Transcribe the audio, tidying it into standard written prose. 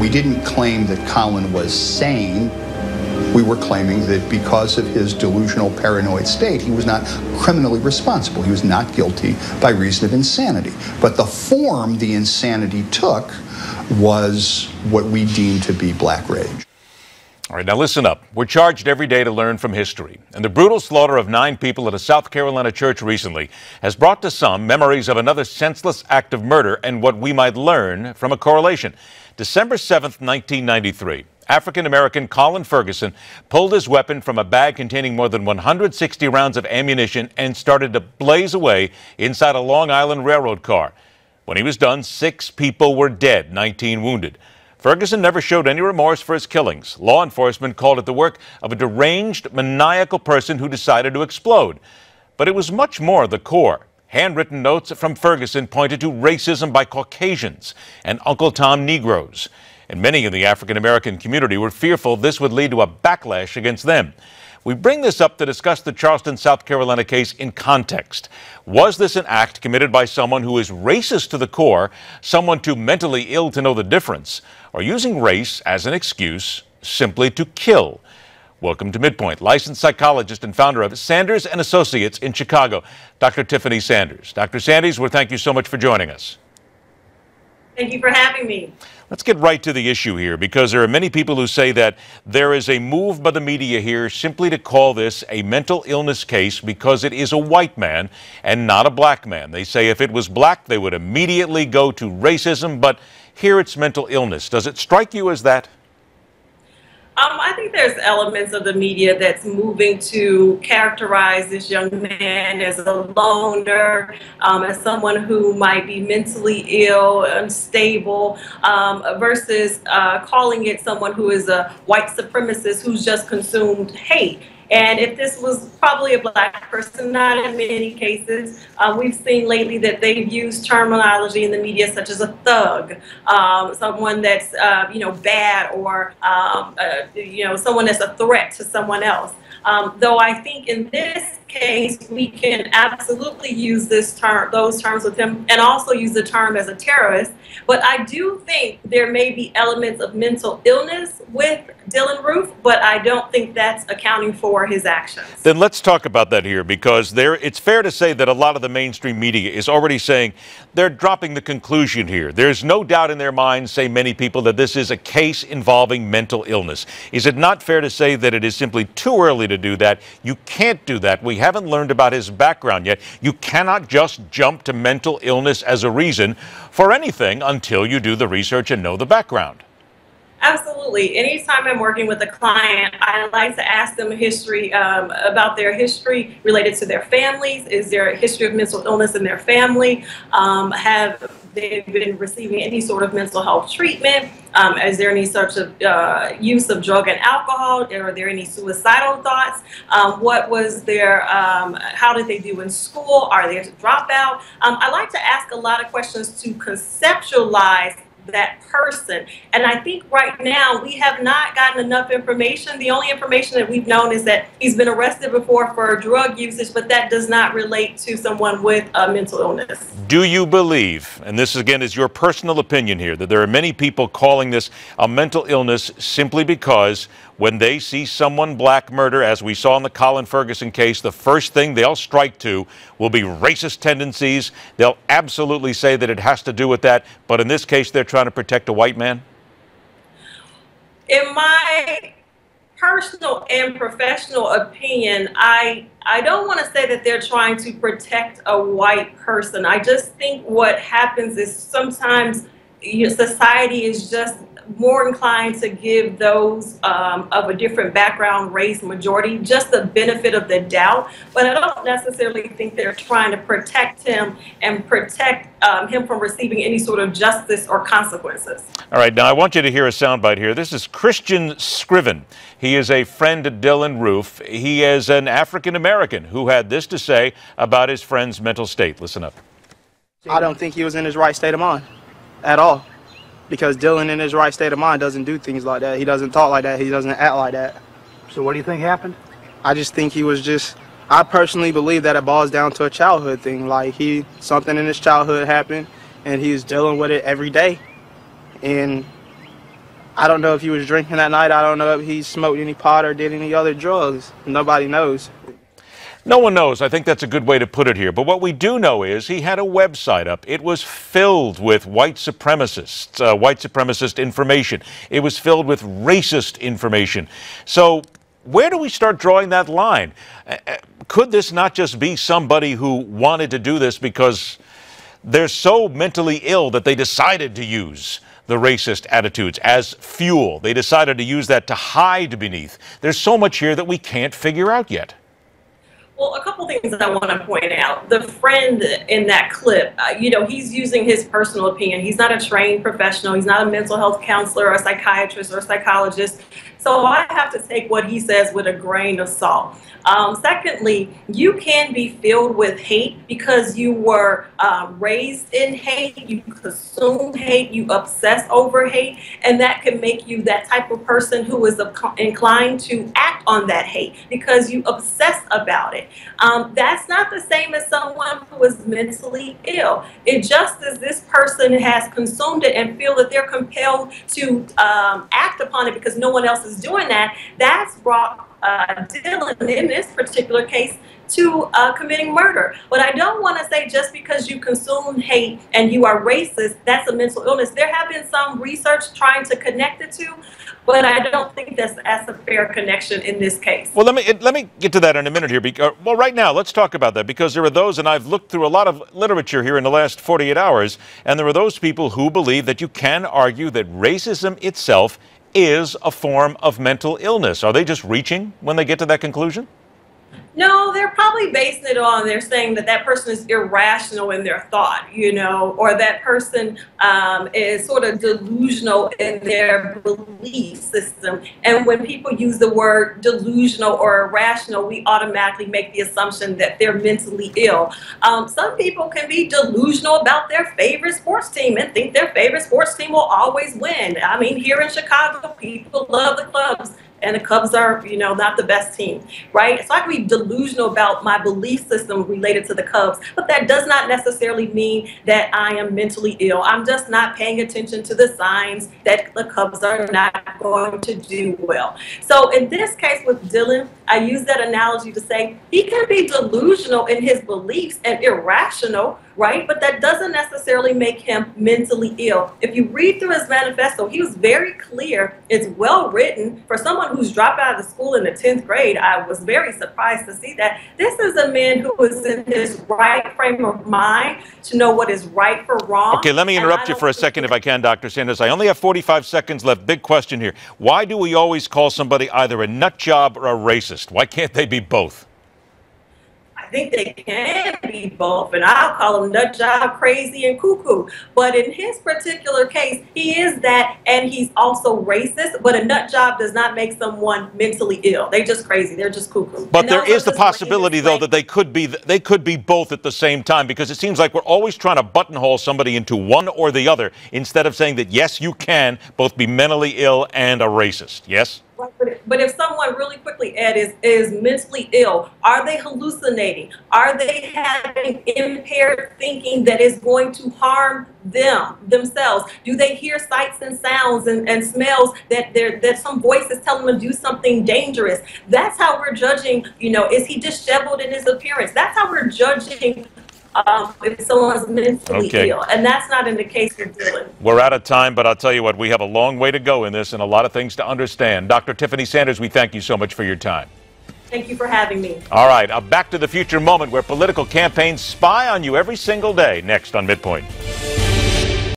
We didn't claim that Colin was sane. We were claiming that because of his delusional paranoid state, he was not criminally responsible. He was not guilty by reason of insanity. But the form the insanity took was what we deemed to be black rage. All right, now listen up. We're charged every day to learn from history. And the brutal slaughter of 9 people at a South Carolina church recently has brought to some memories of another senseless act of murder and what we might learn from a correlation. December 7th, 1993. African-American Colin Ferguson pulled his weapon from a bag containing more than 160 rounds of ammunition and started to blaze away inside a Long Island Railroad car. When he was done, 6 people were dead, 19 wounded. Ferguson never showed any remorse for his killings. Law enforcement called it the work of a deranged, maniacal person who decided to explode. But it was much more the core. Handwritten notes from Ferguson pointed to racism by Caucasians and Uncle Tom Negroes. And many in the African-American community were fearful this would lead to a backlash against them. We bring this up to discuss the Charleston, South Carolina case in context. Was this an act committed by someone who is racist to the core, someone too mentally ill to know the difference, or using race as an excuse simply to kill? Welcome to MidPoint, licensed psychologist and founder of Sanders and Associates in Chicago, Dr. Tiffany Sanders. Dr. Sanders, thank you so much for joining us. Thank you for having me. Let's get right to the issue here, because there are many people who say that there is a move by the media here simply to call this a mental illness case because it is a white man and not a black man. They say if it was black, they would immediately go to racism, but here it's mental illness. Does it strike you as that? I think there's elements of the media that's moving to characterize this young man as a loner, as someone who might be mentally ill, unstable, versus calling it someone who is a white supremacist who's just consumed hate. And if this was probably a black person, not in many cases, we've seen lately that they've used terminology in the media such as a thug, someone that's bad, or someone that's a threat to someone else. Though I think in this case we can absolutely use those terms with him, and also use the term as a terrorist. But I do think there may be elements of mental illness with Dylann Roof, but I don't think that's accounting for his actions. Then let's talk about that here, because it's fair to say that a lot of the mainstream media is already saying they're dropping the conclusion here. There's no doubt in their minds, say many people, that this is a case involving mental illness. Is it not fair to say that it is simply too early to do that? You can't do that. We haven't learned about his background yet. You cannot just jump to mental illness as a reason for anything until you do the research and know the background. Absolutely. Anytime I'm working with a client, I like to ask them about their history related to their families. Is there a history of mental illness in their family? Have they been receiving any sort of mental health treatment? Is there any sorts of use of drug and alcohol? Are there any suicidal thoughts? What was their, how did they do in school? Are they a dropout? I like to ask a lot of questions to conceptualize that person. And I think right now we have not gotten enough information. The only information that we've known is that he's been arrested before for drug usage, but that does not relate to someone with a mental illness. Do you believe, and this again is your personal opinion here, that there are many people calling this a mental illness simply because when they see someone black murder, as we saw in the Colin Ferguson case, the first thing they'll strike to will be racist tendencies? They'll absolutely say that it has to do with that, but in this case they're trying to protect a white man? In my personal and professional opinion, I don't want to say that they're trying to protect a white person. I just think what happens is sometimes society is just more inclined to give those of a different background, race, majority, just the benefit of the doubt. But I don't necessarily think they're trying to protect him and protect him from receiving any sort of justice or consequences. All right, now I want you to hear a soundbite here. This is Christian Scriven. He is a friend of Dylann Roof. He is an African-American who had this to say about his friend's mental state. Listen up. I don't think he was in his right state of mind at all. Because Dylann in his right state of mind doesn't do things like that. He doesn't talk like that. He doesn't act like that. So what do you think happened? I just think he was just, I personally believe that it boils down to a childhood thing. Like something in his childhood happened and he's dealing with it every day. And I don't know if he was drinking that night. I don't know if he smoked any pot or did any other drugs. Nobody knows. No one knows. I think that's a good way to put it here. But what we do know is he had a website up. It was filled with white supremacist information. It was filled with racist information. So where do we start drawing that line? Could this not just be somebody who wanted to do this because they're so mentally ill that they decided to use the racist attitudes as fuel? They decided to use that to hide beneath. There's so much here that we can't figure out yet. Well, a couple things that I want to point out. The friend in that clip, he's using his personal opinion. He's not a trained professional. He's not a mental health counselor or a psychiatrist or a psychologist. So I have to take what he says with a grain of salt. Secondly, you can be filled with hate because you were raised in hate, you consume hate, you obsess over hate, and that can make you that type of person who is inclined to act on that hate because you obsess about it. That's not the same as someone who is mentally ill. It just as this person has consumed it and feel that they're compelled to act upon it because no one else is doing that, that's brought Dylann, in this particular case, to committing murder. But I don't want to say just because you consume hate and you are racist, that's a mental illness. There have been some research trying to connect the two, but I don't think that's a fair connection in this case. Well, let me get to that in a minute here. Well, right now, let's talk about that because there are those, and I've looked through a lot of literature here in the last 48 hours, and there are those people who believe that you can argue that racism itself is a form of mental illness. Are they just reaching when they get to that conclusion? No, they're probably basing it on, they're saying that that person is irrational in their thought, or that person is sort of delusional in their belief system. And when people use the word delusional or irrational, we automatically make the assumption that they're mentally ill. Some people can be delusional about their favorite sports team and think their favorite sports team will always win. I mean, here in Chicago, people love the Cubs. And the Cubs are, not the best team, right? So I can be delusional about my belief system related to the Cubs, but that does not necessarily mean that I am mentally ill. I'm just not paying attention to the signs that the Cubs are not going to do well. So in this case with Dylann, I use that analogy to say he can be delusional in his beliefs and irrational, right? But that doesn't necessarily make him mentally ill. If you read through his manifesto, he was very clear. It's well written. For someone who's dropped out of the school in the 10th grade, I was very surprised to see that. This is a man who is in his right frame of mind to know what is right for wrong. Okay, let me interrupt you for a second if I can, Dr. Sanders. I only have 45 seconds left. Big question here. Why do we always call somebody either a nut job or a racist? Why can't they be both? I think they can be both, and I'll call him nut job, crazy, and cuckoo. But in his particular case, he is that, and he's also racist. But a nut job does not make someone mentally ill. They're just crazy. They're just cuckoo. But there is the possibility, though, that they could be both at the same time, because it seems like we're always trying to buttonhole somebody into one or the other instead of saying that yes, you can both be mentally ill and a racist. Yes. But if someone, really quickly, Ed, is mentally ill, are they hallucinating? Are they having impaired thinking that is going to harm themselves? Do they hear sights and sounds and smells that some voice is telling them to do something dangerous? That's how we're judging, is he disheveled in his appearance? That's how we're judging if someone's mentally ill, and that's not in the case of Dylann. We're out of time, but I'll tell you what, we have a long way to go in this and a lot of things to understand. Dr. Tiffany Sanders, we thank you so much for your time. Thank you for having me. All right, a Back to the Future moment where political campaigns spy on you every single day, next on MidPoint.